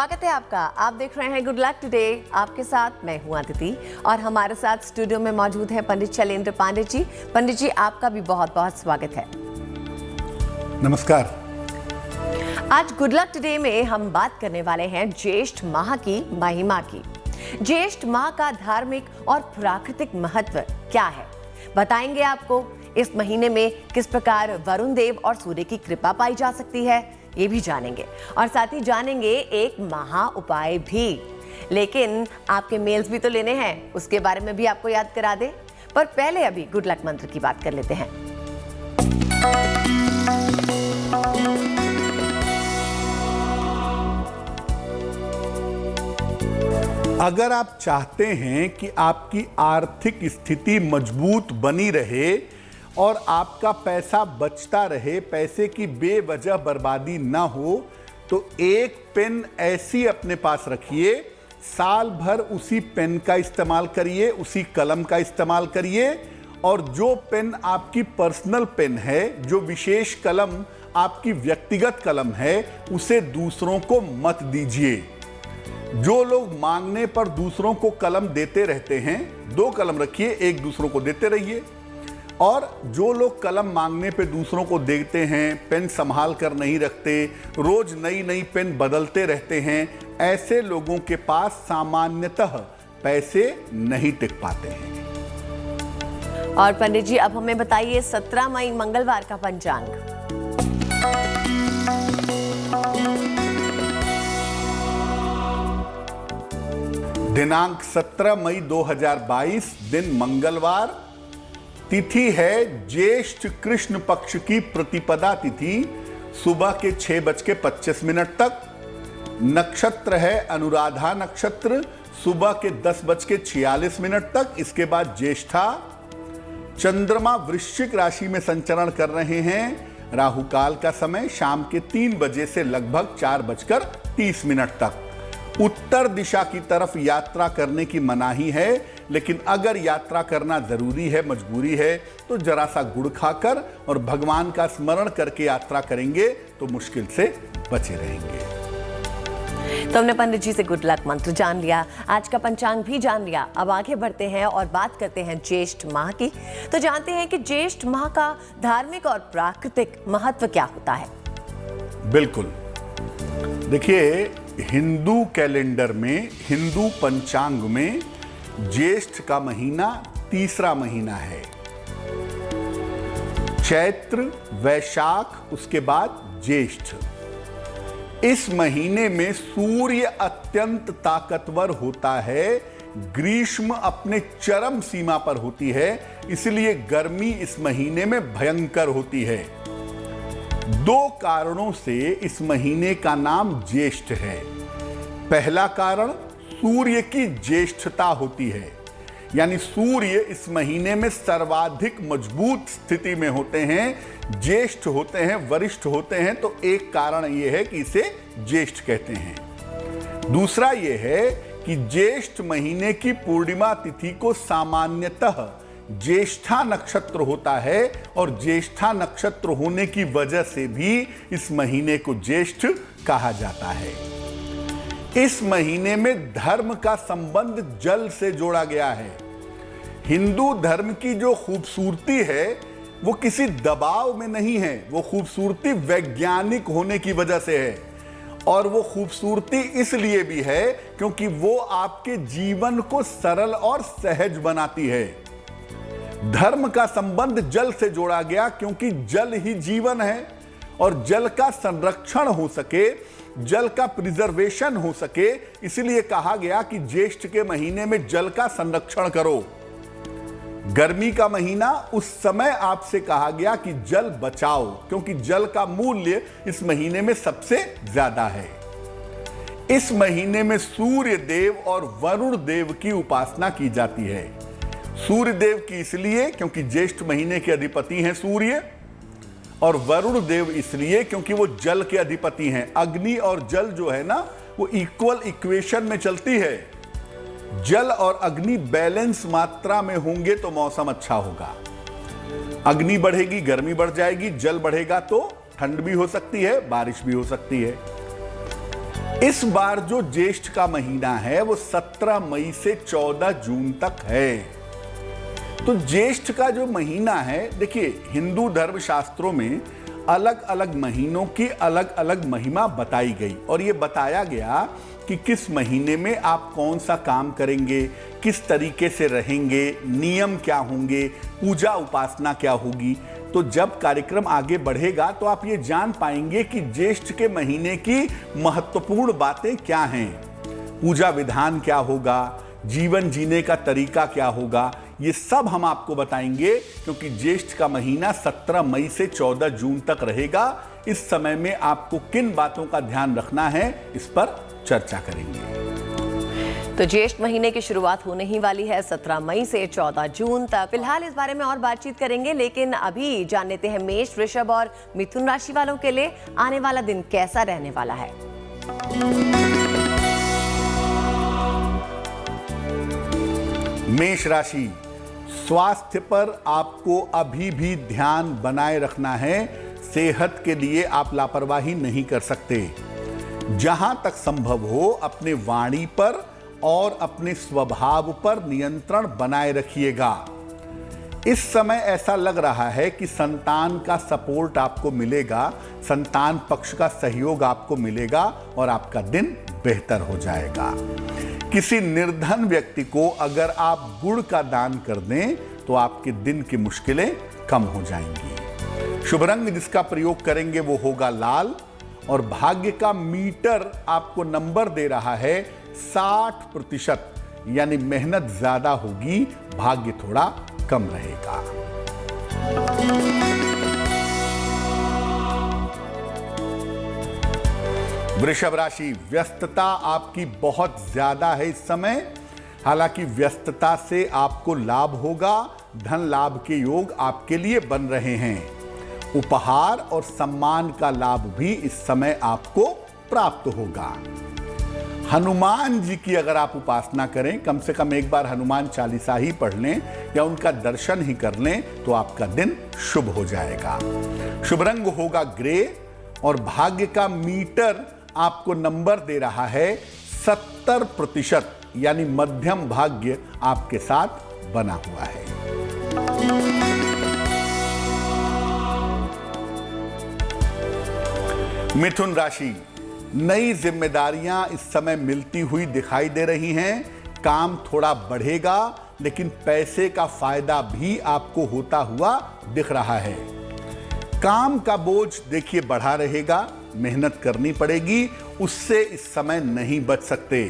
स्वागत है आपका। आप देख रहे हैं गुड लक टुडे। आपके साथ मैं हूं अदिति और हमारे साथ स्टूडियो में मौजूद है पंडित शैलेंद्र पांडे जी। पंडित जी, आपका भी बहुत बहुत स्वागत है। नमस्कार। आज गुड लक टुडे में हम बात करने वाले हैं ज्येष्ठ माह की महिमा की। ज्येष्ठ माह का धार्मिक और प्राकृतिक महत्व क्या है, बताएंगे आपको। इस महीने में किस प्रकार वरुण देव और सूर्य की कृपा पाई जा सकती है, ये भी जानेंगे। और साथ ही जानेंगे एक महा उपाय भी। लेकिन आपके मेल्स भी तो लेने हैं, उसके बारे में भी आपको याद करा दे। पर पहले अभी गुड लक मंत्र की बात कर लेते हैं। अगर आप चाहते हैं कि आपकी आर्थिक स्थिति मजबूत बनी रहे और आपका पैसा बचता रहे, पैसे की बेवजह बर्बादी ना हो, तो एक पेन ऐसी अपने पास रखिए, साल भर उसी पेन का इस्तेमाल करिए, उसी कलम का इस्तेमाल करिए। और जो पेन आपकी पर्सनल पेन है, जो विशेष कलम आपकी व्यक्तिगत कलम है, उसे दूसरों को मत दीजिए। जो लोग मांगने पर दूसरों को कलम देते रहते हैं, 2 कलम रखिए, एक दूसरों को देते रहिए। और जो लोग कलम मांगने पे दूसरों को देते हैं, पेन संभाल कर नहीं रखते, रोज नई नई पेन बदलते रहते हैं, ऐसे लोगों के पास सामान्यतः पैसे नहीं टिक पाते हैं। और पंडित जी, अब हमें बताइए 17 मई मंगलवार का पंचांग। दिनांक 17 मई 2022, दिन मंगलवार। तिथि है ज्येष्ठ कृष्ण पक्ष की प्रतिपदा तिथि, सुबह के 6:25 तक। नक्षत्र है अनुराधा नक्षत्र, सुबह के 10:46 तक। इसके बाद ज्येष्ठा। चंद्रमा वृश्चिक राशि में संचरण कर रहे हैं। राहु काल का समय शाम के 3 बजे से लगभग 4:30 तक। उत्तर दिशा की तरफ यात्रा करने की मनाही है, लेकिन अगर यात्रा करना जरूरी है, मजबूरी है, तो जरा सा गुड़ खाकर और भगवान का स्मरण करके यात्रा करेंगे तो मुश्किल से बचे रहेंगे। तो हमने पंडित जी से गुड लक मंत्र जान लिया, आज का पंचांग भी जान लिया। अब आगे बढ़ते हैं और बात करते हैं ज्येष्ठ माह की। तो जानते हैं कि ज्येष्ठ माह का धार्मिक और प्राकृतिक महत्व क्या होता है। बिल्कुल, देखिए, हिंदू कैलेंडर में, हिंदू पंचांग में ज्येष्ठ का महीना तीसरा महीना है। चैत्र, वैशाख, उसके बाद ज्येष्ठ। इस महीने में सूर्य अत्यंत ताकतवर होता है, ग्रीष्म अपने चरम सीमा पर होती है, इसलिए गर्मी इस महीने में भयंकर होती है। 2 कारणों से इस महीने का नाम ज्येष्ठ है। पहला कारण, सूर्य की ज्येष्ठता होती है, यानी सूर्य इस महीने में सर्वाधिक मजबूत स्थिति में होते हैं, ज्येष्ठ होते हैं, वरिष्ठ होते हैं। तो एक कारण यह है कि इसे ज्येष्ठ कहते हैं। दूसरा यह है कि ज्येष्ठ महीने की पूर्णिमा तिथि को सामान्यतः ज्येष्ठा नक्षत्र होता है, और ज्येष्ठा नक्षत्र होने की वजह से भी इस महीने को ज्येष्ठ कहा जाता है। इस महीने में धर्म का संबंध जल से जोड़ा गया है। हिंदू धर्म की जो खूबसूरती है वो किसी दबाव में नहीं है, वो खूबसूरती वैज्ञानिक होने की वजह से है। और वो खूबसूरती इसलिए भी है क्योंकि वो आपके जीवन को सरल और सहज बनाती है। धर्म का संबंध जल से जोड़ा गया क्योंकि जल ही जीवन है, और जल का संरक्षण हो सके, जल का प्रिजर्वेशन हो सके, इसलिए कहा गया कि ज्येष्ठ के महीने में जल का संरक्षण करो। गर्मी का महीना, उस समय आपसे कहा गया कि जल बचाओ, क्योंकि जल का मूल्य इस महीने में सबसे ज्यादा है। इस महीने में सूर्य देव और वरुण देव की उपासना की जाती है। सूर्य देव की इसलिए क्योंकि ज्येष्ठ महीने के अधिपति हैं सूर्य, और वरुण देव इसलिए क्योंकि वो जल के अधिपति हैं। अग्नि और जल जो है ना, वो इक्वल इक्वेशन में चलती है। जल और अग्नि बैलेंस मात्रा में होंगे तो मौसम अच्छा होगा। अग्नि बढ़ेगी, गर्मी बढ़ जाएगी, जल बढ़ेगा तो ठंड भी हो सकती है, बारिश भी हो सकती है। इस बार जो ज्येष्ठ का महीना है वो 17 मई से 14 जून तक है। तो ज्येष्ठ का जो महीना है, देखिए हिंदू धर्म शास्त्रों में अलग अलग महीनों की अलग अलग महिमा बताई गई और ये बताया गया कि किस महीने में आप कौन सा काम करेंगे, किस तरीके से रहेंगे, नियम क्या होंगे, पूजा उपासना क्या होगी। तो जब कार्यक्रम आगे बढ़ेगा तो आप ये जान पाएंगे कि ज्येष्ठ के महीने की महत्वपूर्ण बातें क्या हैं, पूजा विधान क्या होगा, जीवन जीने का तरीका क्या होगा, ये सब हम आपको बताएंगे क्योंकि ज्येष्ठ का महीना 17 मई से 14 जून तक रहेगा। इस समय में आपको किन बातों का ध्यान रखना है, इस पर चर्चा करेंगे। तो ज्येष्ठ महीने की शुरुआत होने ही वाली है 17 मई से 14 जून तक। फिलहाल इस बारे में और बातचीत करेंगे, लेकिन अभी जान लेते हैं मेष, वृषभ और मिथुन राशि वालों के लिए आने वाला दिन कैसा रहने वाला है। मेष राशि, स्वास्थ्य पर आपको अभी भी ध्यान बनाए रखना है। सेहत के लिए आप लापरवाही नहीं कर सकते। जहां तक संभव हो अपने वाणी पर और अपने स्वभाव पर नियंत्रण बनाए रखिएगा। इस समय ऐसा लग रहा है कि संतान का सपोर्ट आपको मिलेगा, संतान पक्ष का सहयोग आपको मिलेगा और आपका दिन बेहतर हो जाएगा। किसी निर्धन व्यक्ति को अगर आप गुड़ का दान कर दें तो आपके दिन की मुश्किलें कम हो जाएंगी। शुभ रंग जिसका प्रयोग करेंगे वो होगा लाल और भाग्य का मीटर आपको नंबर दे रहा है 60%, यानी मेहनत ज्यादा होगी, भाग्य थोड़ा कम रहेगा। वृषभ राशि, व्यस्तता आपकी बहुत ज्यादा है इस समय। हालांकि व्यस्तता से आपको लाभ होगा, धन लाभ के योग आपके लिए बन रहे हैं। उपहार और सम्मान का लाभ भी इस समय आपको प्राप्त होगा। हनुमान जी की अगर आप उपासना करें, कम से कम एक बार हनुमान चालीसा ही पढ़ लें या उनका दर्शन ही कर लें तो आपका दिन शुभ हो जाएगा। शुभ रंग होगा ग्रे और भाग्य का मीटर आपको नंबर दे रहा है 70%, यानी मध्यम भाग्य आपके साथ बना हुआ है। मिथुन राशि, नई जिम्मेदारियां इस समय मिलती हुई दिखाई दे रही हैं। काम थोड़ा बढ़ेगा लेकिन पैसे का फायदा भी आपको होता हुआ दिख रहा है। काम का बोझ देखिए बढ़ा रहेगा, मेहनत करनी पड़ेगी, उससे इस समय नहीं बच सकते।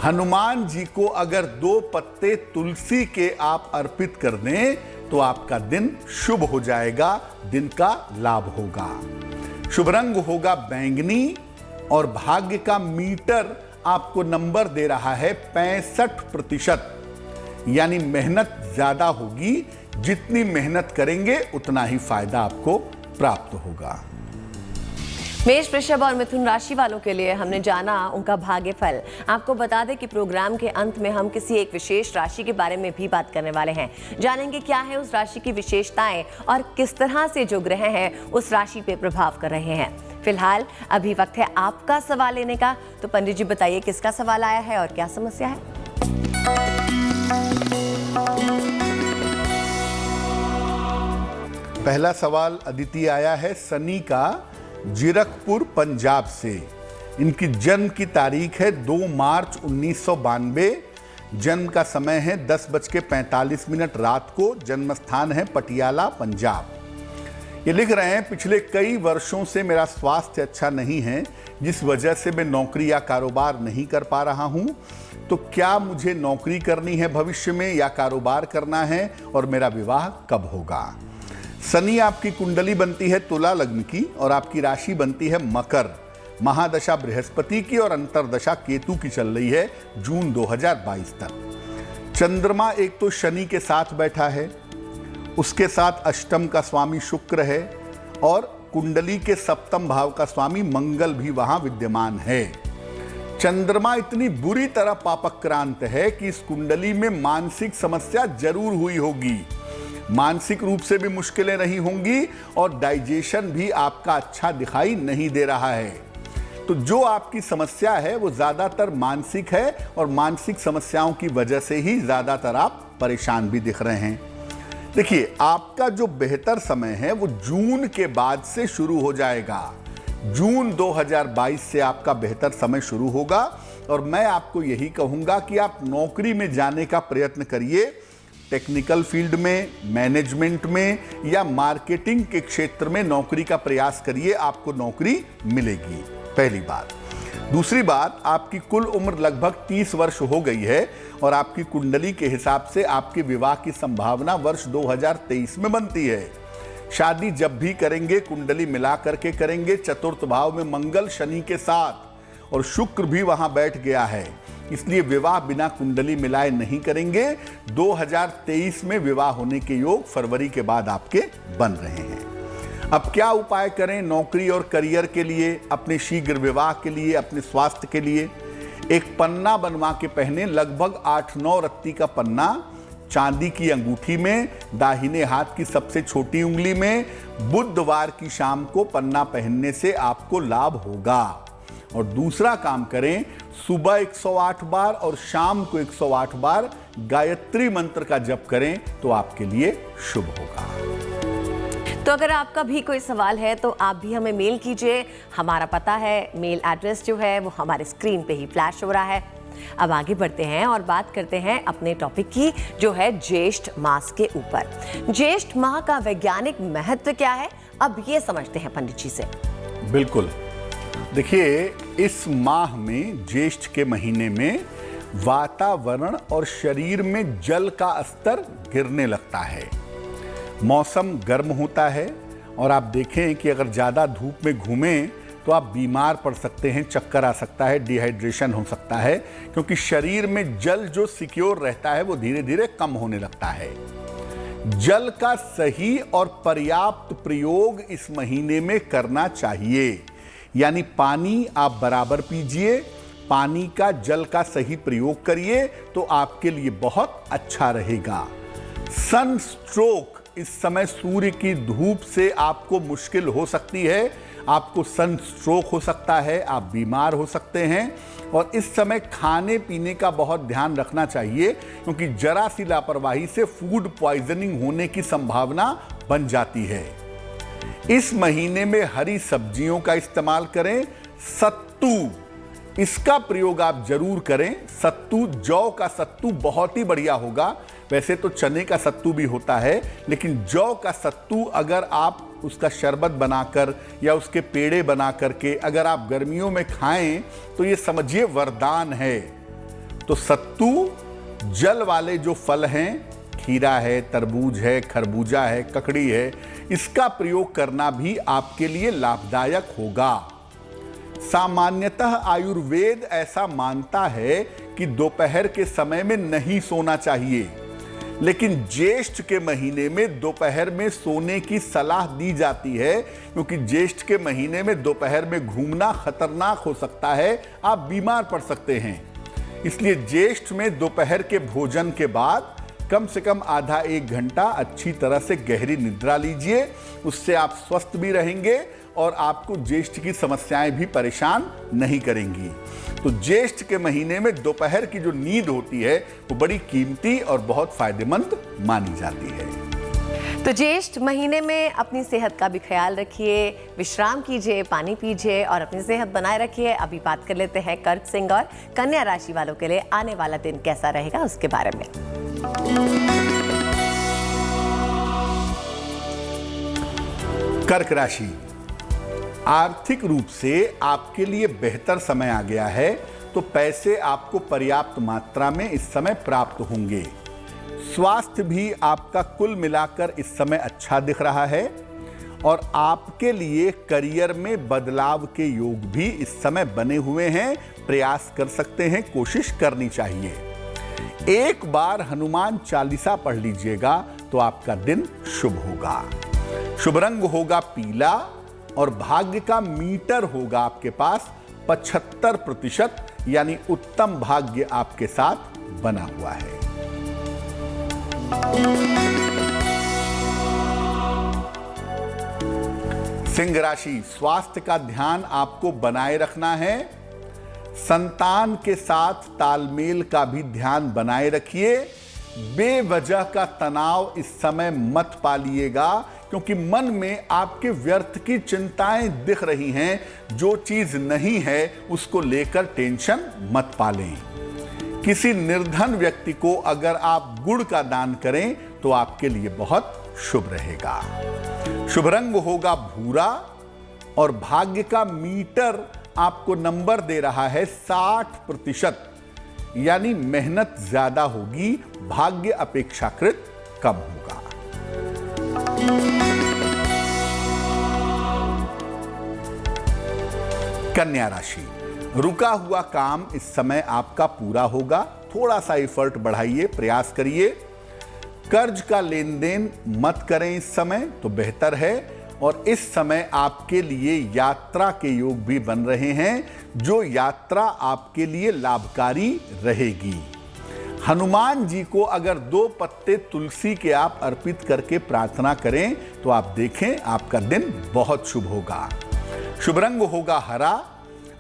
हनुमान जी को अगर 2 पत्ते तुलसी के आप अर्पित कर दें तो आपका दिन शुभ हो जाएगा, दिन का लाभ होगा। शुभ रंग होगा बैंगनी और भाग्य का मीटर आपको नंबर दे रहा है 65%, यानी मेहनत ज्यादा होगी। जितनी मेहनत करेंगे उतना ही फायदा आपको प्राप्त होगा। मेष, वृषभ और मिथुन राशि वालों के लिए हमने जाना उनका भाग्यफल। आपको बता दें कि प्रोग्राम के अंत में हम किसी एक विशेष राशि के बारे में भी बात करने वाले हैं। जानेंगे क्या है उस राशि की विशेषताएं और किस तरह से जो ग्रह हैं उस राशि पे प्रभाव कर रहे हैं। फिलहाल अभी वक्त है आपका सवाल लेने का, तो पंडित जी बताइए किसका सवाल आया है और क्या समस्या है। पहला सवाल अदिति आया है सनी का, जीरकपुर पंजाब से। इनकी जन्म की तारीख है 2 मार्च 1992। जन्म का समय है 10:45 रात को। जन्म स्थान है पटियाला, पंजाब। ये लिख रहे हैं पिछले कई वर्षों से मेरा स्वास्थ्य अच्छा नहीं है, जिस वजह से मैं नौकरी या कारोबार नहीं कर पा रहा हूं। तो क्या मुझे नौकरी करनी है भविष्य में या कारोबार करना है और मेरा विवाह कब होगा। शनि आपकी कुंडली बनती है तुला लग्न की और आपकी राशि बनती है मकर। महादशा बृहस्पति की और अंतरदशा केतु की चल रही है जून 2022 तक। चंद्रमा एक तो शनि के साथ बैठा है, उसके साथ अष्टम का स्वामी शुक्र है और कुंडली के सप्तम भाव का स्वामी मंगल भी वहां विद्यमान है। चंद्रमा इतनी बुरी तरह पापक्रांत है कि इस कुंडली में मानसिक समस्या जरूर हुई होगी। मानसिक रूप से भी मुश्किलें रही होंगी और डाइजेशन भी आपका अच्छा दिखाई नहीं दे रहा है। तो जो आपकी समस्या है वो ज्यादातर मानसिक है और मानसिक समस्याओं की वजह से ही ज्यादातर आप परेशान भी दिख रहे हैं। देखिए, आपका जो बेहतर समय है वो जून के बाद से शुरू हो जाएगा। जून 2022 से आपका बेहतर समय शुरू होगा और मैं आपको यही कहूंगा कि आप नौकरी में जाने का प्रयत्न करिए। टेक्निकल फील्ड में, मैनेजमेंट में या मार्केटिंग के क्षेत्र में नौकरी का प्रयास करिए, आपको नौकरी मिलेगी। पहली बात। दूसरी बात, आपकी कुल उम्र लगभग 30 वर्ष हो गई है और आपकी कुंडली के हिसाब से आपके विवाह की संभावना वर्ष 2023 में बनती है। शादी जब भी करेंगे कुंडली मिला करके करेंगे। चतुर्थ भाव में मंगल शनि के साथ और शुक्र भी वहां बैठ गया है, इसलिए विवाह बिना कुंडली मिलाए नहीं करेंगे। 2023 में विवाह होने के योग फरवरी के बाद आपके बन रहे हैं। अब क्या उपाय करें नौकरी और करियर के लिए, अपने शीघ्र विवाह के लिए, अपने स्वास्थ्य के लिए? एक पन्ना बनवा के पहने, लगभग 8-9 रत्ती का पन्ना, चांदी की अंगूठी में, दाहिने हाथ की सबसे छोटी उंगली में। बुधवार की शाम को पन्ना पहनने से आपको लाभ होगा। और दूसरा काम करें, सुबह 108 बार और शाम को 108 बार गायत्री मंत्र का जप करें तो आपके लिए शुभ होगा। तो अगर आपका भी कोई सवाल है तो आप भी हमें मेल कीजिए। हमारा पता है, मेल एड्रेस जो है वो हमारे स्क्रीन पे ही फ्लैश हो रहा है। अब आगे बढ़ते हैं और बात करते हैं अपने टॉपिक की, जो है ज्येष्ठ मास के ऊपर। ज्येष्ठ माह का वैज्ञानिक महत्व क्या है, अब ये समझते हैं पंडित जी से। बिल्कुल। देखिए, इस माह में, ज्येष्ठ के महीने में, वातावरण और शरीर में जल का स्तर गिरने लगता है। मौसम गर्म होता है और आप देखें कि अगर ज़्यादा धूप में घूमें तो आप बीमार पड़ सकते हैं, चक्कर आ सकता है, डिहाइड्रेशन हो सकता है, क्योंकि शरीर में जल जो सिक्योर रहता है वो धीरे धीरे कम होने लगता है। जल का सही और पर्याप्त प्रयोग इस महीने में करना चाहिए। यानी पानी आप बराबर पीजिए, पानी का, जल का सही प्रयोग करिए तो आपके लिए बहुत अच्छा रहेगा। सन स्ट्रोक, इस समय सूर्य की धूप से आपको मुश्किल हो सकती है, आपको सन स्ट्रोक हो सकता है, आप बीमार हो सकते हैं। और इस समय खाने पीने का बहुत ध्यान रखना चाहिए, क्योंकि जरा सी लापरवाही से फूड पॉइजनिंग होने की संभावना बन जाती है। इस महीने में हरी सब्जियों का इस्तेमाल करें। सत्तू, इसका प्रयोग आप जरूर करें। सत्तू, जौ का सत्तू बहुत ही बढ़िया होगा। वैसे तो चने का सत्तू भी होता है, लेकिन जौ का सत्तू अगर आप उसका शरबत बनाकर या उसके पेड़े बना करके अगर आप गर्मियों में खाएं तो ये समझिए वरदान है। तो सत्तू, जल वाले जो फल हैं, खीरा है, तरबूज है, खरबूजा है, ककड़ी है, इसका प्रयोग करना भी आपके लिए लाभदायक होगा। सामान्यतः आयुर्वेद ऐसा मानता है कि दोपहर के समय में नहीं सोना चाहिए, लेकिन ज्येष्ठ के महीने में दोपहर में सोने की सलाह दी जाती है, क्योंकि ज्येष्ठ के महीने में दोपहर में घूमना खतरनाक हो सकता है, आप बीमार पड़ सकते हैं। इसलिए ज्येष्ठ में दोपहर के भोजन के बाद कम से कम आधा 1 घंटा अच्छी तरह से गहरी निद्रा लीजिए। उससे आप स्वस्थ भी रहेंगे और आपको ज्येष्ठ की समस्याएं भी परेशान नहीं करेंगी। तो ज्येष्ठ के महीने में दोपहर की जो नींद होती है वो बड़ी कीमती और बहुत फायदेमंद मानी जाती है। तो ज्येष्ठ महीने में अपनी सेहत का भी ख्याल रखिए, विश्राम कीजिए, पानी पीजिए और अपनी सेहत बनाए रखिए। अभी बात कर लेते हैं कर्क सिंह और कन्या राशि वालों के लिए आने वाला दिन कैसा रहेगा उसके बारे में। कर्क राशि, आर्थिक रूप से आपके लिए बेहतर समय आ गया है, तो पैसे आपको पर्याप्त मात्रा में इस समय प्राप्त होंगे। स्वास्थ्य भी आपका कुल मिलाकर इस समय अच्छा दिख रहा है और आपके लिए करियर में बदलाव के योग भी इस समय बने हुए हैं। प्रयास कर सकते हैं, कोशिश करनी चाहिए। एक बार हनुमान चालीसा पढ़ लीजिएगा तो आपका दिन शुभ होगा। शुभ रंग होगा पीला और भाग्य का मीटर होगा आपके पास 75%, यानी उत्तम भाग्य आपके साथ बना हुआ है। सिंह राशि, स्वास्थ्य का ध्यान आपको बनाए रखना है। संतान के साथ तालमेल का भी ध्यान बनाए रखिए। बेवजह का तनाव इस समय मत पालिएगा, क्योंकि मन में आपके व्यर्थ की चिंताएं दिख रही हैं। जो चीज नहीं है उसको लेकर टेंशन मत पालें। किसी निर्धन व्यक्ति को अगर आप गुड़ का दान करें तो आपके लिए बहुत शुभ रहेगा। शुभ रंग होगा भूरा और भाग्य का मीटर आपको नंबर दे रहा है 60%, यानी मेहनत ज्यादा होगी, भाग्य अपेक्षाकृत कम होगा। कन्या राशि, रुका हुआ काम इस समय आपका पूरा होगा। थोड़ा सा एफर्ट बढ़ाइए, प्रयास करिए। कर्ज का लेन देन मत करें इस समय तो बेहतर है। और इस समय आपके लिए यात्रा के योग भी बन रहे हैं, जो यात्रा आपके लिए लाभकारी रहेगी। हनुमान जी को अगर 2 पत्ते तुलसी के आप अर्पित करके प्रार्थना करें तो आप देखें आपका दिन बहुत शुभ होगा। शुभ रंग होगा हरा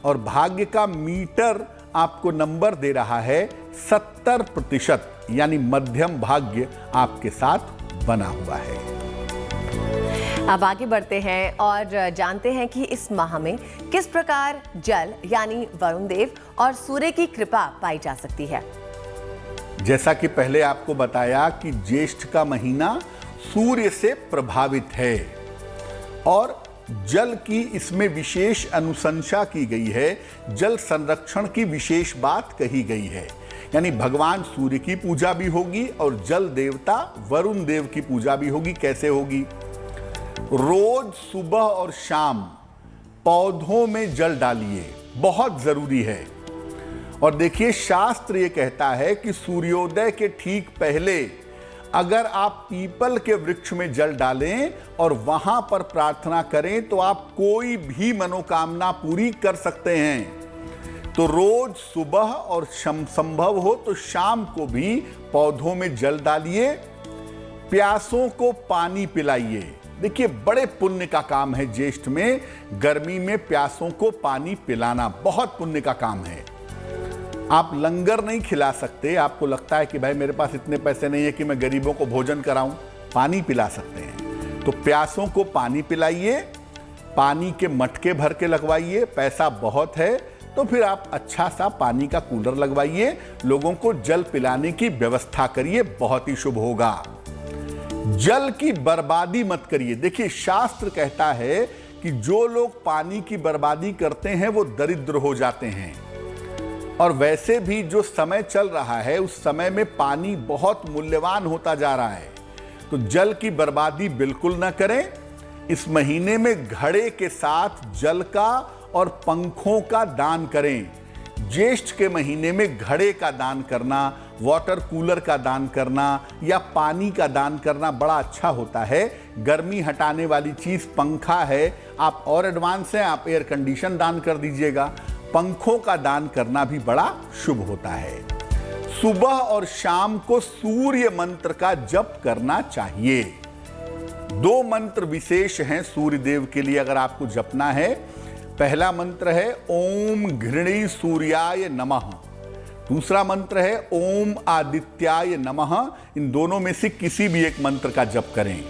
और भाग्य का मीटर आपको नंबर दे रहा है 70%, यानी मध्यम भाग्य आपके साथ बना हुआ है। अब आगे बढ़ते हैं और जानते हैं कि इस माह में किस प्रकार जल यानी वरुण देव और सूर्य की कृपा पाई जा सकती है। जैसा कि पहले आपको बताया कि ज्येष्ठ का महीना सूर्य से प्रभावित है और जल की इसमें विशेष अनुशंसा की गई है। जल संरक्षण की विशेष बात कही गई है, यानी भगवान सूर्य की पूजा भी होगी और जल देवता वरुण देव की पूजा भी होगी। कैसे होगी? रोज सुबह और शाम पौधों में जल डालिए, बहुत जरूरी है। और देखिए, शास्त्र ये कहता है कि सूर्योदय के ठीक पहले अगर आप पीपल के वृक्ष में जल डालें और वहां पर प्रार्थना करें तो आप कोई भी मनोकामना पूरी कर सकते हैं। तो रोज सुबह और संभव हो तो शाम को भी पौधों में जल डालिए। प्यासों को पानी पिलाइए। देखिए, बड़े पुण्य का काम है ज्येष्ठ में, गर्मी में प्यासों को पानी पिलाना बहुत पुण्य का काम है। आप लंगर नहीं खिला सकते, आपको लगता है कि भाई मेरे पास इतने पैसे नहीं है कि मैं गरीबों को भोजन कराऊं, पानी पिला सकते हैं। तो प्यासों को पानी पिलाइए, पानी के मटके भर के लगवाइए। पैसा बहुत है तो फिर आप अच्छा सा पानी का कूलर लगवाइए, लोगों को जल पिलाने की व्यवस्था करिए, बहुत ही शुभ होगा। जल की बर्बादी मत करिए। देखिए, शास्त्र कहता है कि जो लोग पानी की बर्बादी करते हैं वो दरिद्र हो जाते हैं। और वैसे भी जो समय चल रहा है उस समय में पानी बहुत मूल्यवान होता जा रहा है, तो जल की बर्बादी बिल्कुल ना करें। इस महीने में घड़े के साथ जल का और पंखों का दान करें। ज्येष्ठ के महीने में घड़े का दान करना, वाटर कूलर का दान करना या पानी का दान करना बड़ा अच्छा होता है। गर्मी हटाने वाली चीज पंखा है, आप और एडवांस हैं, आप एयर कंडीशन दान कर दीजिएगा। पंखों का दान करना भी बड़ा शुभ होता है। सुबह और शाम को सूर्य मंत्र का जप करना चाहिए। 2 मंत्र विशेष हैं सूर्य देव के लिए अगर आपको जपना है। पहला मंत्र है ओम घृणी सूर्याय नमः, दूसरा मंत्र है ओम आदित्याय नमः। इन दोनों में से किसी भी एक मंत्र का जप करें।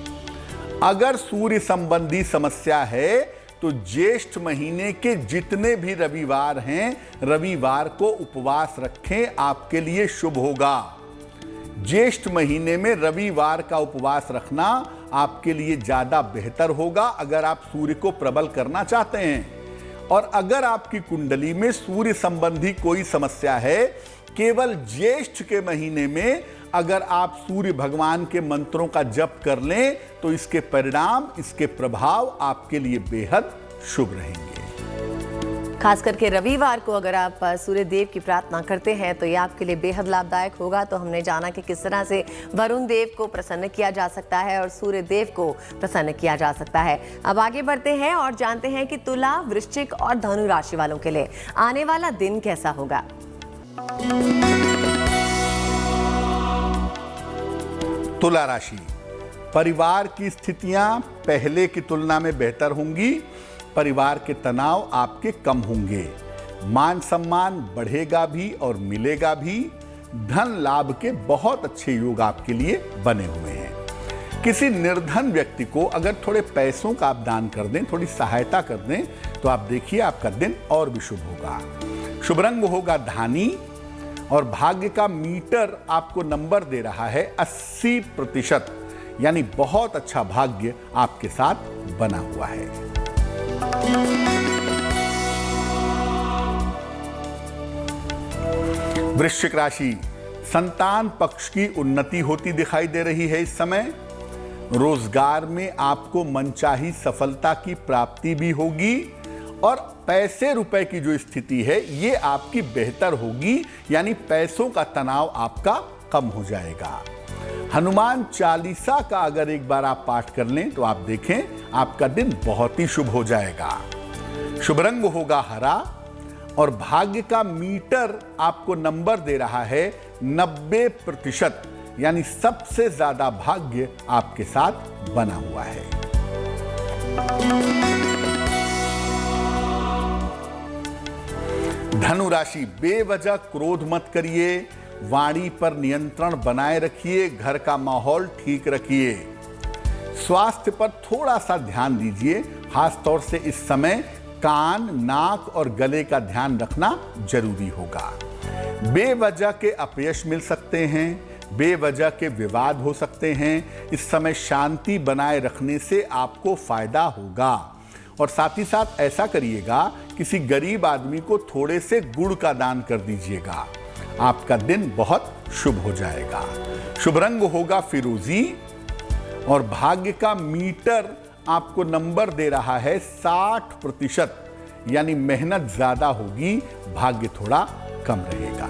अगर सूर्य संबंधी समस्या है तो ज्येष्ठ महीने के जितने भी रविवार हैं, रविवार को उपवास रखें, आपके लिए शुभ होगा। ज्येष्ठ महीने में रविवार का उपवास रखना आपके लिए ज्यादा बेहतर होगा अगर आप सूर्य को प्रबल करना चाहते हैं। और अगर आपकी कुंडली में सूर्य संबंधी कोई समस्या है, केवल ज्येष्ठ के महीने में अगर आप सूर्य भगवान के मंत्रों का जप कर लें तो इसके परिणाम, इसके प्रभाव आपके लिए बेहद शुभ रहेंगे। खास करके रविवार को अगर आप सूर्य देव की प्रार्थना करते हैं तो ये आपके लिए बेहद लाभदायक होगा। तो हमने जाना कि किस तरह से वरुण देव को प्रसन्न किया जा सकता है और सूर्य देव को प्रसन्न किया जा सकता है। अब आगे बढ़ते हैं और जानते हैं कि तुला, वृश्चिक और धनु राशि वालों के लिए आने वाला दिन कैसा होगा। तुला राशि, परिवार की स्थितियां पहले की तुलना में बेहतर होंगी। परिवार के तनाव आपके कम होंगे। मान सम्मान बढ़ेगा भी और मिलेगा भी। धन लाभ के बहुत अच्छे योग आपके लिए बने हुए हैं। किसी निर्धन व्यक्ति को अगर थोड़े पैसों का आप दान कर दें, थोड़ी सहायता कर दें, तो आप देखिए आपका दिन और भी शुभ होगा। शुभ रंग होगा धानी और भाग्य का मीटर आपको नंबर दे रहा है 80%, यानी बहुत अच्छा भाग्य आपके साथ बना हुआ है। वृश्चिक राशि, संतान पक्ष की उन्नति होती दिखाई दे रही है इस समय। रोजगार में आपको मनचाही सफलता की प्राप्ति भी होगी और पैसे रुपए की जो स्थिति है ये आपकी बेहतर होगी, यानी पैसों का तनाव आपका कम हो जाएगा। हनुमान चालीसा का अगर एक बार आप पाठ कर लें तो आप देखें आपका दिन बहुत ही शुभ हो जाएगा। शुभ रंग होगा हरा और भाग्य का मीटर आपको नंबर दे रहा है 90%, यानी सबसे ज्यादा भाग्य आपके साथ बना हुआ है। धनु राशि, बेवजह क्रोध मत करिए, वाणी पर नियंत्रण बनाए रखिए, घर का माहौल ठीक रखिए। स्वास्थ्य पर थोड़ा सा ध्यान दीजिए, खासतौर से इस समय कान, नाक और गले का ध्यान रखना जरूरी होगा। बेवजह के अपयश मिल सकते हैं, बेवजह के विवाद हो सकते हैं। इस समय शांति बनाए रखने से आपको फायदा होगा और साथ ही साथ ऐसा करिएगा, किसी गरीब आदमी को थोड़े से गुड़ का दान कर दीजिएगा। आपका दिन बहुत शुभ हो जाएगा। शुभ रंग होगा फिरोजी और भाग्य का मीटर आपको नंबर दे रहा है 60%, यानी मेहनत ज्यादा होगी, भाग्य थोड़ा कम रहेगा।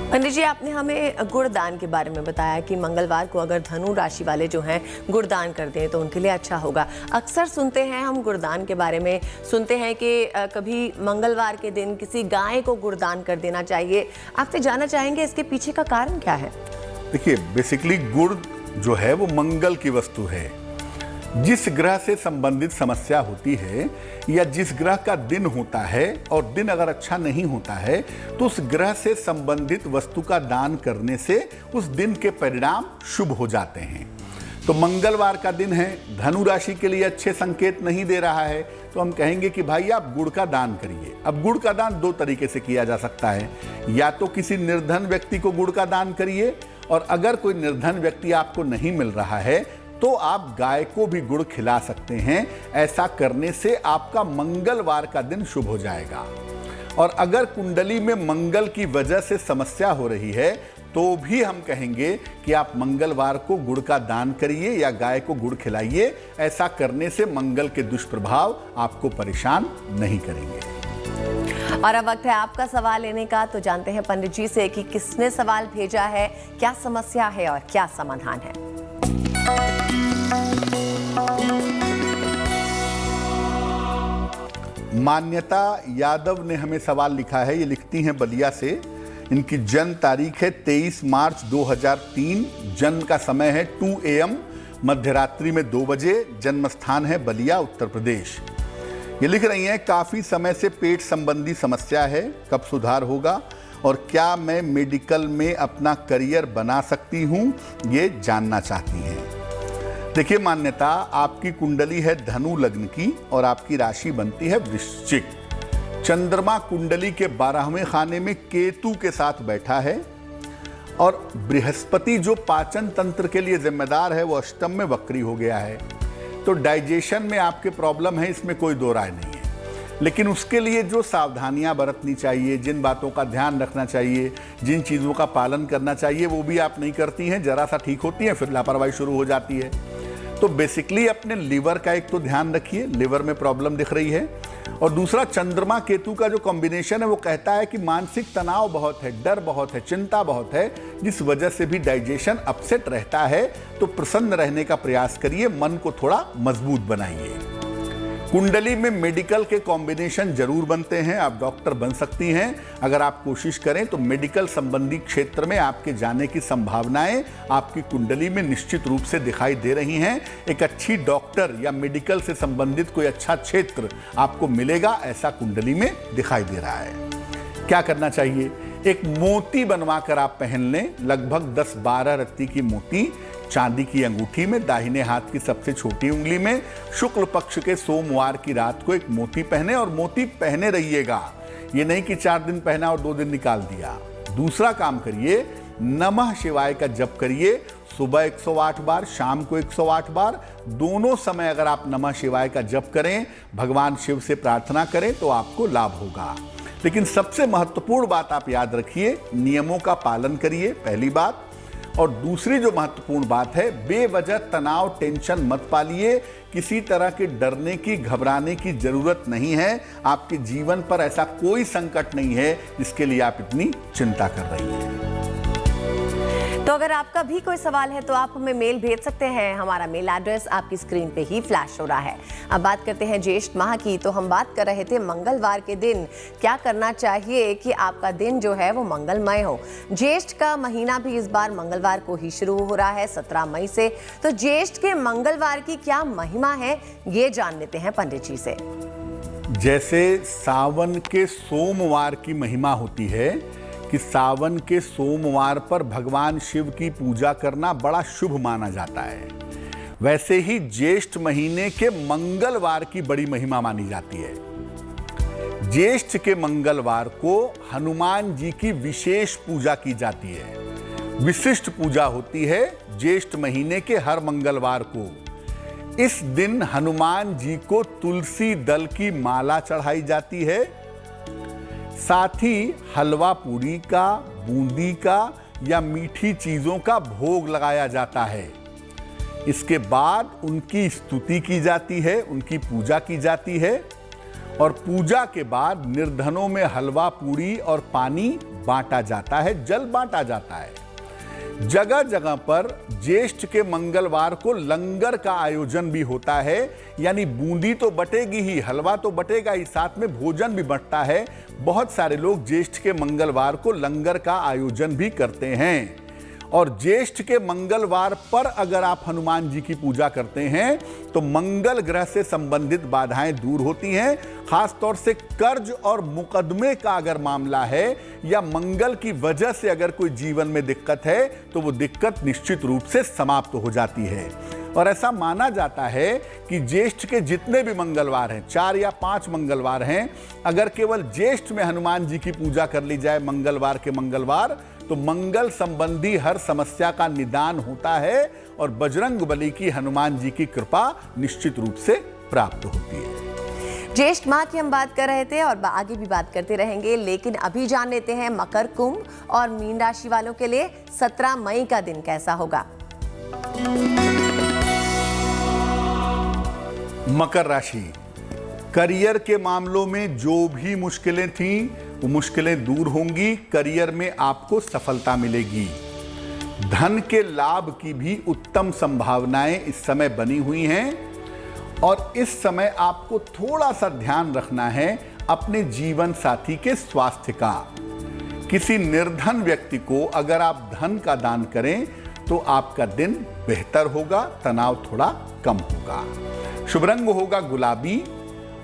पंडित जी, आपने हमें गुड़दान के बारे में बताया कि मंगलवार को अगर धनु राशि वाले जो हैं गुड़दान कर दें तो उनके लिए अच्छा होगा। अक्सर सुनते हैं हम गुड़दान के बारे में, सुनते हैं कि कभी मंगलवार के दिन किसी गाय को गुड़दान कर देना चाहिए। आपसे जानना चाहेंगे इसके पीछे का कारण क्या है? देखिए, बेसिकली गुड़ जो है वो मंगल की वस्तु है। जिस ग्रह से संबंधित समस्या होती है या जिस ग्रह का दिन होता है और दिन अगर अच्छा नहीं होता है तो उस ग्रह से संबंधित वस्तु का दान करने से उस दिन के परिणाम शुभ हो जाते हैं। तो मंगलवार का दिन है, धनु राशि के लिए अच्छे संकेत नहीं दे रहा है, तो हम कहेंगे कि भाई आप गुड़ का दान करिए। अब गुड़ का दान दो तरीके से किया जा सकता है, या तो किसी निर्धन व्यक्ति को गुड़ का दान करिए, और अगर कोई निर्धन व्यक्ति आपको नहीं मिल रहा है तो आप गाय को भी गुड़ खिला सकते हैं। ऐसा करने से आपका मंगलवार का दिन शुभ हो जाएगा। और अगर कुंडली में मंगल की वजह से समस्या हो रही है तो भी हम कहेंगे कि आप मंगलवार को गुड़ का दान करिए या गाय को गुड़ खिलाइए। ऐसा करने से मंगल के दुष्प्रभाव आपको परेशान नहीं करेंगे। और अब वक्त है आपका सवाल लेने का, तो जानते हैं पंडित जी से कि किसने सवाल भेजा है, क्या समस्या है और क्या समाधान है। मान्यता यादव ने हमें सवाल लिखा है। ये लिखती हैं बलिया से। इनकी जन्म तारीख है 23 मार्च 2003। जन्म का समय है 2 AM, मध्यरात्रि में 2 बजे। जन्म स्थान है बलिया, उत्तर प्रदेश। ये लिख रही हैं, काफ़ी समय से पेट संबंधी समस्या है, कब सुधार होगा और क्या मैं मेडिकल में अपना करियर बना सकती हूँ, ये जानना चाहती हैं। देखिए मान्यता, आपकी कुंडली है धनु लग्न की और आपकी राशि बनती है वृश्चिक। चंद्रमा कुंडली के 12वें खाने में केतु के साथ बैठा है और बृहस्पति जो पाचन तंत्र के लिए जिम्मेदार है वो अष्टम में वक्री हो गया है। तो डाइजेशन में आपके प्रॉब्लम है, इसमें कोई दो राय नहीं है। लेकिन उसके लिए जो सावधानियां बरतनी चाहिए, जिन बातों का ध्यान रखना चाहिए, जिन चीज़ों का पालन करना चाहिए, वो भी आप नहीं करती हैं। जरा सा ठीक होती हैं फिर लापरवाही शुरू हो जाती है। तो बेसिकली अपने लीवर का एक तो ध्यान रखिए, लीवर में प्रॉब्लम दिख रही है। और दूसरा, चंद्रमा केतु का जो कॉम्बिनेशन है वो कहता है कि मानसिक तनाव बहुत है, डर बहुत है, चिंता बहुत है, जिस वजह से भी डाइजेशन अपसेट रहता है। तो प्रसन्न रहने का प्रयास करिए, मन को थोड़ा मजबूत बनाइए। कुंडली में मेडिकल के कॉम्बिनेशन जरूर बनते हैं। आप डॉक्टर बन सकती हैं अगर आप कोशिश करें तो। मेडिकल संबंधी क्षेत्र में आपके जाने की संभावनाएं आपकी कुंडली में निश्चित रूप से दिखाई दे रही हैं। एक अच्छी डॉक्टर या मेडिकल से संबंधित कोई अच्छा क्षेत्र आपको मिलेगा, ऐसा कुंडली में दिखाई दे रहा है। क्या करना चाहिए? एक मोती बनवाकर आप पहन लें, लगभग 10-12 रत्ती की मोती चांदी की अंगूठी में, दाहिने हाथ की सबसे छोटी उंगली में। शुक्ल पक्ष के सोमवार की रात को एक मोती पहने और मोती पहने रहिएगा। ये नहीं कि 4 दिन पहना और 2 दिन निकाल दिया। दूसरा काम करिए, नमः शिवाय का जप करिए। सुबह 108 बार, शाम को 108 बार, दोनों समय अगर आप नमः शिवाय का जप करें, भगवान शिव से प्रार्थना करें तो आपको लाभ होगा। लेकिन सबसे महत्वपूर्ण बात आप याद रखिए, नियमों का पालन करिए, पहली बात। और दूसरी जो महत्वपूर्ण बात है, बेवजह तनाव टेंशन मत पालिए। किसी तरह के डरने की घबराने की जरूरत नहीं है। आपके जीवन पर ऐसा कोई संकट नहीं है जिसके लिए आप इतनी चिंता कर रही हैं। तो अगर आपका भी कोई सवाल है तो आप हमें मेल भेज सकते हैं। हमारा मेल एड्रेस आपकी स्क्रीन पे ही फ्लैश हो रहा है। अब बात करते हैं ज्येष्ठ माह की। तो हम बात कर रहे थे मंगलवार के दिन क्या करना चाहिए कि आपका दिन जो है वो मंगलमय हो। ज्येष्ठ का महीना भी इस बार मंगलवार को ही शुरू हो रहा है, 17 मई से। तो ज्येष्ठ के मंगलवार की क्या महिमा है, ये जान लेते हैं पंडित जी से। जैसे सावन के सोमवार की महिमा होती है कि सावन के सोमवार पर भगवान शिव की पूजा करना बड़ा शुभ माना जाता है, वैसे ही ज्येष्ठ महीने के मंगलवार की बड़ी महिमा मानी जाती है। ज्येष्ठ के मंगलवार को हनुमान जी की विशेष पूजा की जाती है। विशिष्ट पूजा होती है ज्येष्ठ महीने के हर मंगलवार को। इस दिन हनुमान जी को तुलसी दल की माला चढ़ाई जाती है। साथ ही हलवा पूरी का, बूंदी का या मीठी चीजों का भोग लगाया जाता है। इसके बाद उनकी स्तुति की जाती है, उनकी पूजा की जाती है और पूजा के बाद निर्धनों में हलवा पूरी और पानी बांटा जाता है, जल बांटा जाता है। जगह जगह पर ज्येष्ठ के मंगलवार को लंगर का आयोजन भी होता है, यानी बूंदी तो बटेगी ही, हलवा तो बटेगा ही, साथ में भोजन भी बंटता है। बहुत सारे लोग ज्येष्ठ के मंगलवार को लंगर का आयोजन भी करते हैं। और ज्येष्ठ के मंगलवार पर अगर आप हनुमान जी की पूजा करते हैं तो मंगल ग्रह से संबंधित बाधाएं दूर होती हैं। खास तौर से कर्ज और मुकदमे का अगर मामला है या मंगल की वजह से अगर कोई जीवन में दिक्कत है तो वो दिक्कत निश्चित रूप से समाप्त हो जाती है। और ऐसा माना जाता है कि ज्येष्ठ के जितने भी मंगलवार हैं, 4 या 5 मंगलवार हैं, अगर केवल ज्येष्ठ में हनुमान जी की पूजा कर ली जाए मंगलवार के मंगलवार, तो मंगल संबंधी हर समस्या का निदान होता है और बजरंग बली की हनुमान जी की कृपा निश्चित रूप से प्राप्त होती है। ज्येष्ठ माह की हम बात कर रहे थे और आगे भी बात करते रहेंगे, लेकिन अभी जान लेते हैं मकर, कुंभ और मीन राशि वालों के लिए 17 मई का दिन कैसा होगा। मकर राशि, करियर के मामलों में जो भी मुश्किलें थीं वो मुश्किलें दूर होंगी। करियर में आपको सफलता मिलेगी। धन के लाभ की भी उत्तम संभावनाएं इस समय बनी हुई हैं और इस समय आपको थोड़ा सा ध्यान रखना है अपने जीवन साथी के स्वास्थ्य का। किसी निर्धन व्यक्ति को अगर आप धन का दान करें तो आपका दिन बेहतर होगा, तनाव थोड़ा कम होगा। शुभ रंग होगा गुलाबी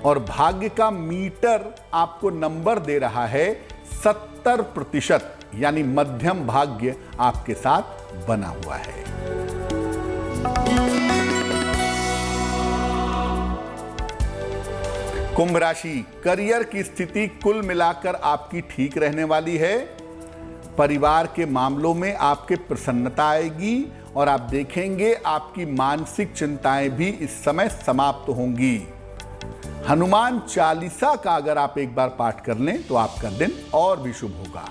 और भाग्य का मीटर आपको नंबर दे रहा है 70%, यानी मध्यम भाग्य आपके साथ बना हुआ है। कुंभ राशि, करियर की स्थिति कुल मिलाकर आपकी ठीक रहने वाली है। परिवार के मामलों में आपके प्रसन्नता आएगी और आप देखेंगे आपकी मानसिक चिंताएं भी इस समय समाप्त होंगी। हनुमान चालीसा का अगर आप एक बार पाठ कर लें तो आपका दिन और भी शुभ होगा।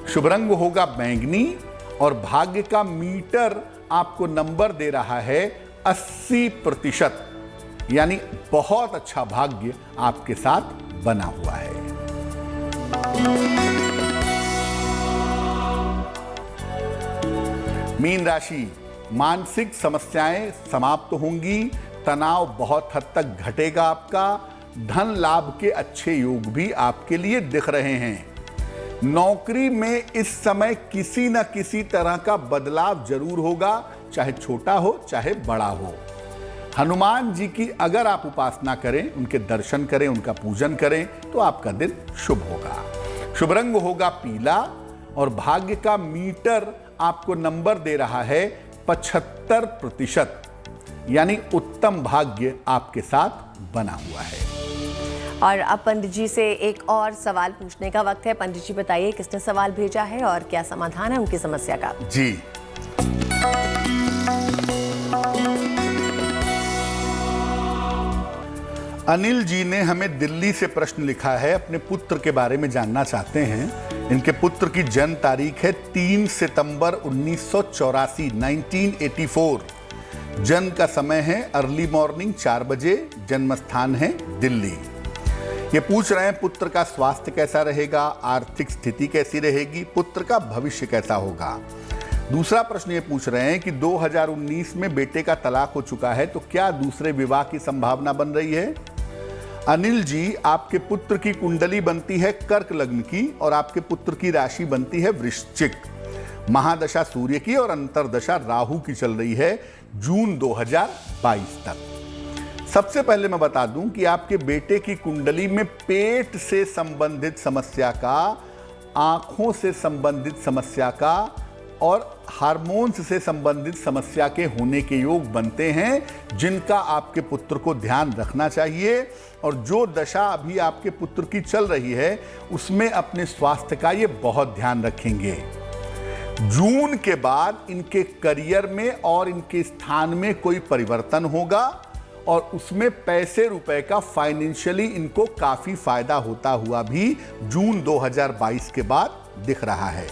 शुभ रंग होगा बैंगनी और भाग्य का मीटर आपको नंबर दे रहा है 80%, यानी बहुत अच्छा भाग्य आपके साथ बना हुआ है। मीन राशि, मानसिक समस्याएं समाप्त होंगी, तनाव बहुत हद तक घटेगा आपका, धन लाभ के अच्छे योग भी आपके लिए दिख रहे हैं। नौकरी में इस समय किसी न किसी तरह का बदलाव जरूर होगा, चाहे छोटा हो चाहे बड़ा हो। हनुमान जी की अगर आप उपासना करें, उनके दर्शन करें, उनका पूजन करें तो आपका दिन शुभ होगा। शुभ रंग होगा पीला और भाग्य का मीटर आपको नंबर दे रहा है 75%, यानी उत्तम भाग्य आपके साथ बना हुआ है। और अब पंडित जी से एक और सवाल पूछने का वक्त है। पंडित जी बताइए किसने सवाल भेजा है और क्या समाधान है उनकी समस्या का। जी, अनिल जी ने हमें दिल्ली से प्रश्न लिखा है, अपने पुत्र के बारे में जानना चाहते हैं। इनके पुत्र की जन्म तारीख है 3 सितंबर 1984, 1984। जन्म का समय है अर्ली मॉर्निंग 4 बजे, जन्म स्थान है दिल्ली। ये पूछ रहे हैं पुत्र का स्वास्थ्य कैसा रहेगा, आर्थिक स्थिति कैसी रहेगी, पुत्र का भविष्य कैसा होगा। दूसरा प्रश्न ये पूछ रहे हैं कि 2019 में बेटे का तलाक हो चुका है तो क्या दूसरे विवाह की संभावना बन रही है। अनिल जी, आपके पुत्र की कुंडली बनती है कर्क लग्न की और आपके पुत्र की राशि बनती है वृश्चिक। महादशा सूर्य की और अंतरदशा राहु की चल रही है जून 2022 तक। सबसे पहले मैं बता दूं कि आपके बेटे की कुंडली में पेट से संबंधित समस्या का, आंखों से संबंधित समस्या का और हार्मोन्स से संबंधित समस्या के होने के योग बनते हैं, जिनका आपके पुत्र को ध्यान रखना चाहिए। और जो दशा अभी आपके पुत्र की चल रही है उसमें अपने स्वास्थ्य का ये बहुत ध्यान रखेंगे। जून के बाद इनके करियर में और इनके स्थान में कोई परिवर्तन होगा और उसमें पैसे रुपए का फाइनेंशियली इनको काफी फायदा होता हुआ भी जून 2022 के बाद दिख रहा है।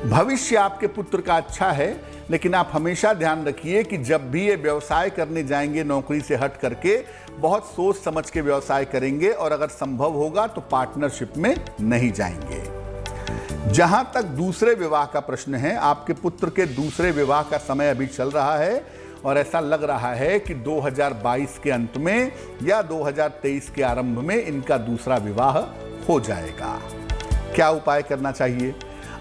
भविष्य आपके पुत्र का अच्छा है, लेकिन आप हमेशा ध्यान रखिए कि जब भी ये व्यवसाय करने जाएंगे नौकरी से हट करके, बहुत सोच समझ के व्यवसाय करेंगे और अगर संभव होगा तो पार्टनरशिप में नहीं जाएंगे। जहां तक दूसरे विवाह का प्रश्न है, आपके पुत्र के दूसरे विवाह का समय अभी चल रहा है और ऐसा लग रहा है कि 2022 के अंत में या 2023 के आरंभ में इनका दूसरा विवाह हो जाएगा। क्या उपाय करना चाहिए?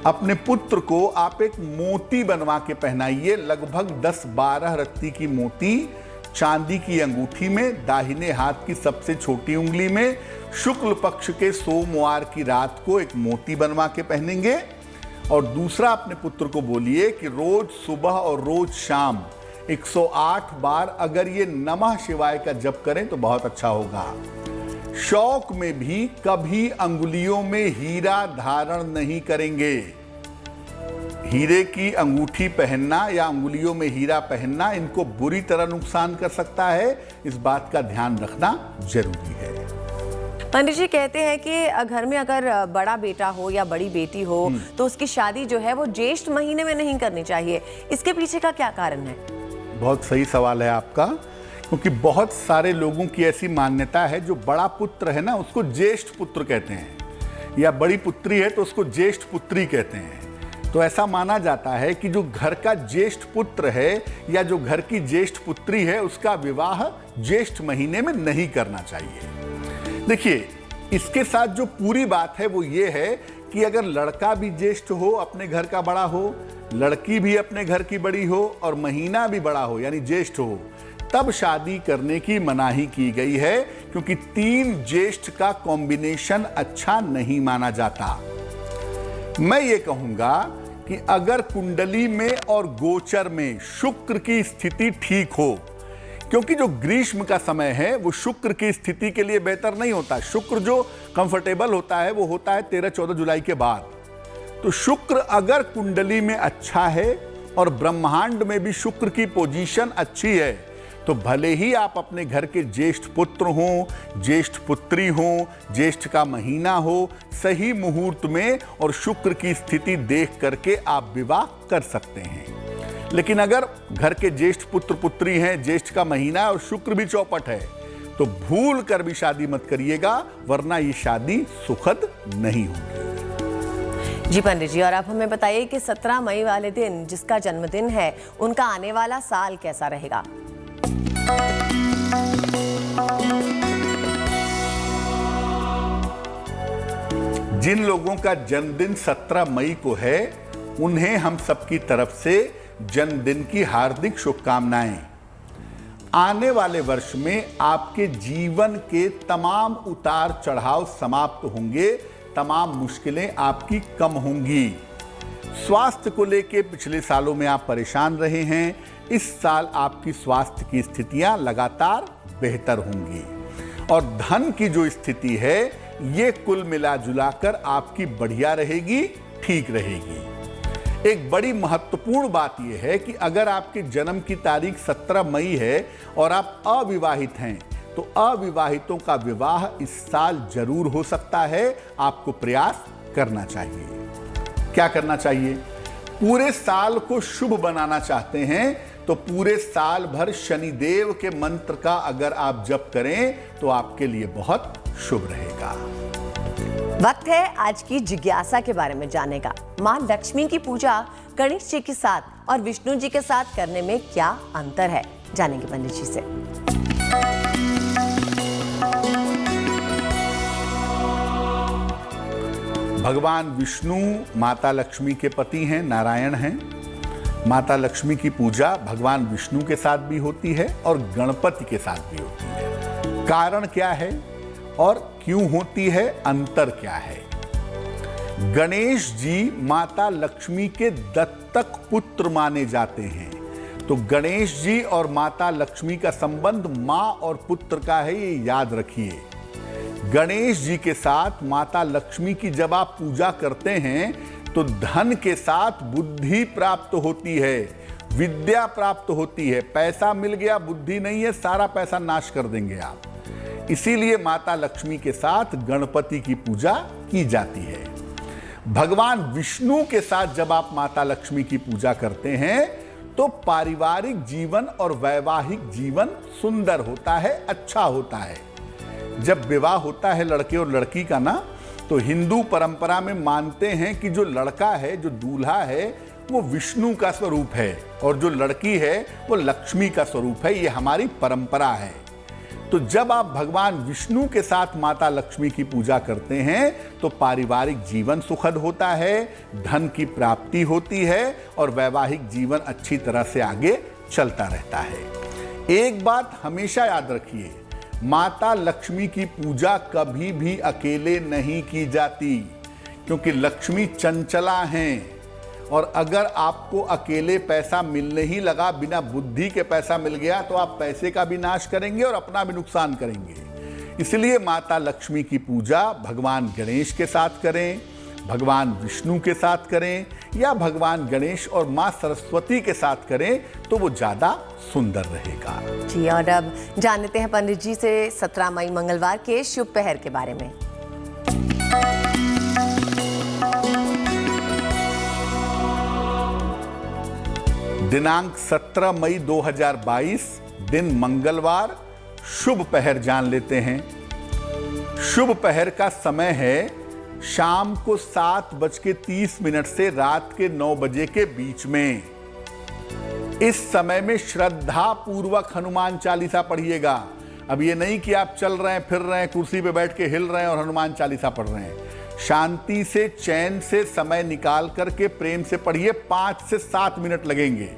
अपने पुत्र को आप एक मोती बनवा के पहनाइए, लगभग 10-12 रत्ती की मोती चांदी की अंगूठी में, दाहिने हाथ की सबसे छोटी उंगली में। शुक्ल पक्ष के सोमवार की रात को एक मोती बनवा के पहनेंगे। और दूसरा, अपने पुत्र को बोलिए कि रोज सुबह और रोज शाम 108 बार अगर ये नमः शिवाय का जप करें तो बहुत अच्छा होगा। शौक में भी कभी अंगुलियों में हीरा धारण नहीं करेंगे। हीरे की अंगूठी पहनना या अंगुलियों में हीरा पहनना इनको बुरी तरह नुकसान कर सकता है, इस बात का ध्यान रखना जरूरी है। पंडित जी कहते हैं कि घर में अगर बड़ा बेटा हो या बड़ी बेटी हो तो उसकी शादी जो है वो ज्येष्ठ महीने में नहीं करनी चाहिए, इसके पीछे का क्या कारण है? बहुत सही सवाल है आपका, क्योंकि बहुत सारे लोगों की ऐसी मान्यता है, जो बड़ा पुत्र है ना उसको ज्येष्ठ पुत्र कहते हैं, या बड़ी पुत्री है तो उसको ज्येष्ठ पुत्री कहते हैं। तो ऐसा माना जाता है कि जो घर का ज्येष्ठ पुत्र है या जो घर की ज्येष्ठ पुत्री है उसका विवाह ज्येष्ठ महीने में नहीं करना चाहिए। देखिए, इसके साथ जो पूरी बात है वो ये है कि अगर लड़का भी ज्येष्ठ हो, अपने घर का बड़ा हो, लड़की भी अपने घर की बड़ी हो और महीना भी बड़ा हो यानी ज्येष्ठ हो, तब शादी करने की मनाही की गई है, क्योंकि 3 ज्येष्ठ का कॉम्बिनेशन अच्छा नहीं माना जाता। मैं ये कहूंगा कि अगर कुंडली में और गोचर में शुक्र की स्थिति ठीक हो, क्योंकि जो ग्रीष्म का समय है वो शुक्र की स्थिति के लिए बेहतर नहीं होता। शुक्र जो कंफर्टेबल होता है वो होता है 13-14 जुलाई के बाद। तो शुक्र अगर कुंडली में अच्छा है और ब्रह्मांड में भी शुक्र की पोजीशन अच्छी है, तो भले ही आप अपने घर के ज्येष्ठ पुत्र हों, ज्येष्ठ पुत्री हों, ज्येष्ठ का महीना हो, सही मुहूर्त में और शुक्र की स्थिति देख करके आप विवाह कर सकते हैं। लेकिन अगर घर के ज्येष्ठ पुत्र पुत्री हैं, ज्येष्ठ का महीना और शुक्र भी चौपट है, तो भूल कर भी शादी मत करिएगा, वरना ये शादी सुखद नहीं होगी। जी पंडित जी, और आप हमें बताइए कि 17 मई वाले दिन जिसका जन्मदिन है उनका आने वाला साल कैसा रहेगा? जिन लोगों का जन्मदिन 17 मई को है उन्हें हम सबकी तरफ से जन्मदिन की हार्दिक शुभकामनाएं। आने वाले वर्ष में आपके जीवन के तमाम उतार चढ़ाव समाप्त होंगे, तमाम मुश्किलें आपकी कम होंगी। स्वास्थ्य को लेकर पिछले सालों में आप परेशान रहे हैं, इस साल आपकी स्वास्थ्य की स्थितियां लगातार बेहतर होंगी और धन की जो स्थिति है ये कुल मिला जुलाकर आपकी बढ़िया रहेगी, ठीक रहेगी। एक बड़ी महत्वपूर्ण बात यह है कि अगर आपके जन्म की तारीख 17 मई है और आप अविवाहित हैं तो अविवाहितों का विवाह इस साल जरूर हो सकता है। आपको प्रयास करना चाहिए। क्या करना चाहिए? पूरे साल को शुभ बनाना चाहते हैं तो पूरे साल भर शनिदेव के मंत्र का अगर आप जप करें तो आपके लिए बहुत शुभ रहेगा। वक्त है आज की जिज्ञासा के बारे में जानने का। मां लक्ष्मी की पूजा गणेश जी के साथ और विष्णु जी के साथ करने में क्या अंतर है, जानेंगे पंडित जी से। भगवान विष्णु माता लक्ष्मी के पति हैं, नारायण हैं। माता लक्ष्मी की पूजा भगवान विष्णु के साथ भी होती है और गणपति के साथ भी होती है। कारण क्या है और क्यों होती है, अंतर क्या है? गणेश जी माता लक्ष्मी के दत्तक पुत्र माने जाते हैं, तो गणेश जी और माता लक्ष्मी का संबंध मां और पुत्र का है, ये याद रखिए। गणेश जी के साथ माता लक्ष्मी की जब आप पूजा करते हैं तो धन के साथ बुद्धि प्राप्त होती है, विद्या प्राप्त होती है। पैसा मिल गया, बुद्धि नहीं है, सारा पैसा नाश कर देंगे आप। इसीलिए माता लक्ष्मी के साथ गणपति की पूजा की जाती है। भगवान विष्णु के साथ जब आप माता लक्ष्मी की पूजा करते हैं तो पारिवारिक जीवन और वैवाहिक जीवन सुंदर होता है, अच्छा होता है। जब विवाह होता है लड़के और लड़की का ना, तो हिंदू परंपरा में मानते हैं कि जो लड़का है, जो दूल्हा है, वो विष्णु का स्वरूप है और जो लड़की है वो लक्ष्मी का स्वरूप है। ये हमारी परंपरा है। तो जब आप भगवान विष्णु के साथ माता लक्ष्मी की पूजा करते हैं तो पारिवारिक जीवन सुखद होता है, धन की प्राप्ति होती है और वैवाहिक जीवन अच्छी तरह से आगे चलता रहता है। एक बात हमेशा याद रखिए, माता लक्ष्मी की पूजा कभी भी अकेले नहीं की जाती, क्योंकि लक्ष्मी चंचला हैं और अगर आपको अकेले पैसा मिलने ही लगा, बिना बुद्धि के पैसा मिल गया, तो आप पैसे का भी नाश करेंगे और अपना भी नुकसान करेंगे। इसलिए माता लक्ष्मी की पूजा भगवान गणेश के साथ करें, भगवान विष्णु के साथ करें या भगवान गणेश और मां सरस्वती के साथ करें तो वो ज्यादा सुंदर रहेगा। जी, और अब जान लेते हैं पंडित जी से 17 मई मंगलवार के शुभ पहर के बारे में। दिनांक 17 मई 2022 दिन मंगलवार, शुभ पहर जान लेते हैं। शुभ पहर का समय है शाम को 7:30 से रात के 9 बजे के बीच में। इस समय में श्रद्धा पूर्वक हनुमान चालीसा पढ़िएगा। अब ये नहीं कि आप चल रहे हैं, फिर रहे हैं, कुर्सी पे बैठ के हिल रहे हैं और हनुमान चालीसा पढ़ रहे हैं। शांति से, चैन से समय निकाल करके प्रेम से पढ़िए। 5 से 7 मिनट लगेंगे।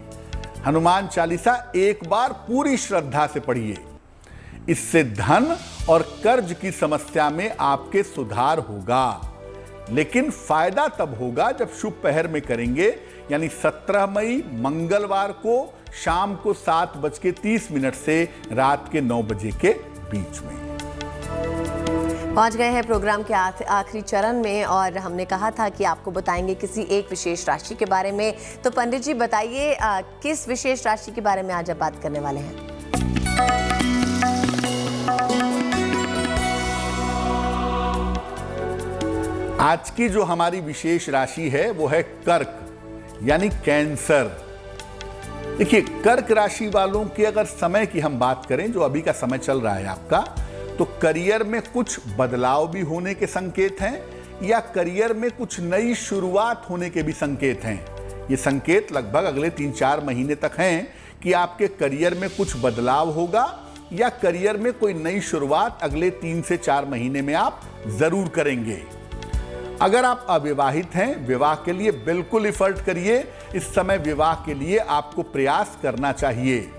हनुमान चालीसा एक बार पूरी श्रद्धा से पढ़िए। इससे धन और कर्ज की समस्या में आपके सुधार होगा, लेकिन फायदा तब होगा जब शुभ पहर में करेंगे, यानी 17 मई मंगलवार को शाम को 7:30 से रात के 9 बजे के बीच में। पहुंच गए हैं प्रोग्राम के आखिरी चरण में और हमने कहा था कि आपको बताएंगे किसी एक विशेष राशि के बारे में। तो पंडित जी बताइए, किस विशेष राशि के बारे में आज आप बात करने वाले हैं? आज की जो हमारी विशेष राशि है वो है कर्क, यानी कैंसर। देखिए, कर्क राशि वालों के अगर समय की हम बात करें, जो अभी का समय चल रहा है आपका, तो करियर में कुछ बदलाव भी होने के संकेत हैं या करियर में कुछ नई शुरुआत होने के भी संकेत हैं। ये संकेत लगभग अगले 3-4 महीने तक हैं कि आपके करियर में कुछ बदलाव होगा या करियर में कोई नई शुरुआत अगले 3 से 4 महीने में आप जरूर करेंगे। अगर आप अविवाहित हैं, विवाह के लिए बिल्कुल एफर्ट करिए। इस समय विवाह के लिए आपको प्रयास करना चाहिए।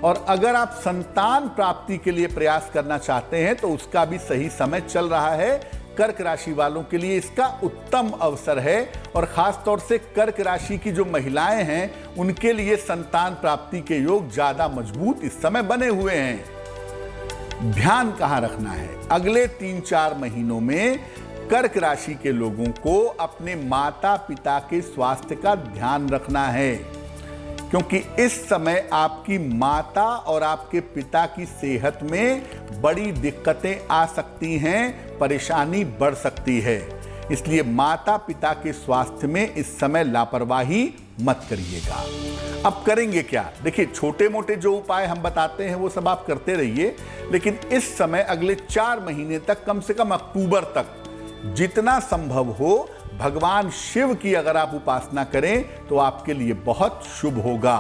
और अगर आप संतान प्राप्ति के लिए प्रयास करना चाहते हैं तो उसका भी सही समय चल रहा है। कर्क राशि वालों के लिए इसका उत्तम अवसर है और खास तौर से कर्क राशि की जो महिलाएं हैं उनके लिए संतान प्राप्ति के योग ज्यादा मजबूत इस समय बने हुए हैं। ध्यान कहां रखना है? अगले 3-4 महीनों में कर्क राशि के लोगों को अपने माता पिता के स्वास्थ्य का ध्यान रखना है, क्योंकि इस समय आपकी माता और आपके पिता की सेहत में बड़ी दिक्कतें आ सकती हैं, परेशानी बढ़ सकती है। इसलिए माता पिता के स्वास्थ्य में इस समय लापरवाही मत करिएगा। अब करेंगे क्या? देखिए, छोटे मोटे जो उपाय हम बताते हैं वो सब आप करते रहिए, लेकिन इस समय अगले 4 महीने तक, कम से कम अक्टूबर तक जितना संभव हो भगवान शिव की अगर आप उपासना करें तो आपके लिए बहुत शुभ होगा।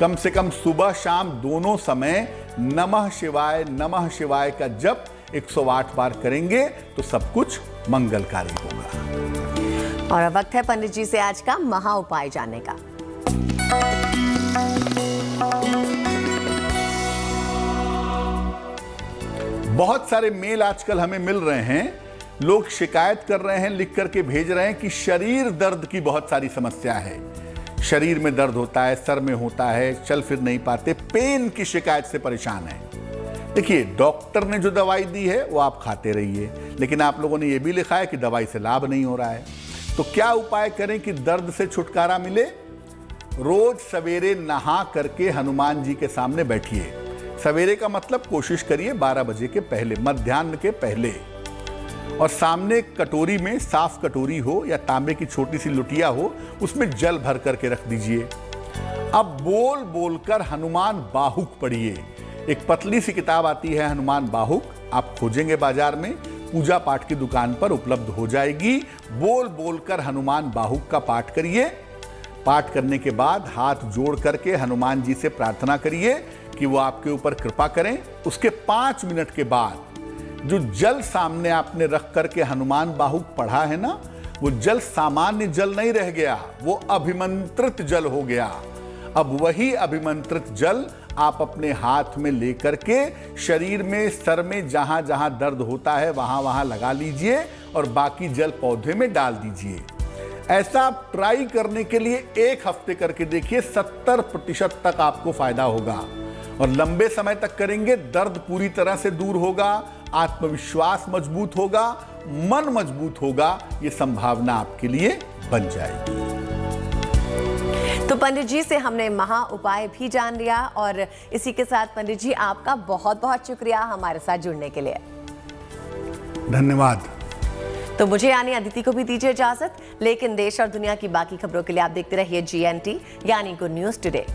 कम से कम सुबह शाम दोनों समय नमः शिवाय का जप 108 बार करेंगे तो सब कुछ मंगलकारी होगा। और अब वक्त है पंडित जी से आज का महा उपाय जानने का। बहुत सारे मेल आजकल हमें मिल रहे हैं। लोग शिकायत कर रहे हैं, लिख करके भेज रहे हैं कि शरीर दर्द की बहुत सारी समस्या है। शरीर में दर्द होता है, सर में होता है, चल फिर नहीं पाते, पेन की शिकायत से परेशान है। देखिए, डॉक्टर ने जो दवाई दी है वो आप खाते रहिए, लेकिन आप लोगों ने ये भी लिखा है कि दवाई से लाभ नहीं हो रहा है। तो क्या उपाय करें कि दर्द से छुटकारा मिले? रोज सवेरे नहा करके हनुमान जी के सामने बैठिए। सवेरे का मतलब कोशिश करिए 12 बजे के पहले, मध्याह्न के पहले। और सामने कटोरी में, साफ कटोरी हो या तांबे की छोटी सी लुटिया हो, उसमें जल भर करके रख दीजिए। अब बोल बोलकर हनुमान बाहुक पढ़िए। एक पतली सी किताब आती है हनुमान बाहुक, आप खोजेंगे बाजार में, पूजा पाठ की दुकान पर उपलब्ध हो जाएगी। बोल बोलकर हनुमान बाहुक का पाठ करिए। पाठ करने के बाद हाथ जोड़ करके हनुमान जी से प्रार्थना करिए कि वो आपके ऊपर कृपा करें। उसके 5 मिनट के बाद जो जल सामने आपने रख करके हनुमान बाहुक पढ़ा है ना, वो जल सामान्य जल नहीं रह गया, वो अभिमंत्रित जल हो गया। अब वही अभिमंत्रित जल आप अपने हाथ में लेकर के शरीर में, सर में, जहां जहां दर्द होता है वहां वहां लगा लीजिए और बाकी जल पौधे में डाल दीजिए। ऐसा आप ट्राई करने के लिए 1 हफ्ते करके देखिए, 70% तक आपको फायदा होगा। और लंबे समय तक करेंगे, दर्द पूरी तरह से दूर होगा, आत्मविश्वास मजबूत होगा, मन मजबूत होगा। ये संभावना आपके लिए बन जाएगी। तो पंडित जी से हमने महा उपाय भी जान लिया और इसी के साथ पंडित जी आपका बहुत बहुत शुक्रिया हमारे साथ जुड़ने के लिए। धन्यवाद। तो मुझे यानी अदिति को भी दीजिए इजाजत, लेकिन देश और दुनिया की बाकी खबरों के लिए आप देखते रहिए GNT यानी गुड न्यूज टुडे।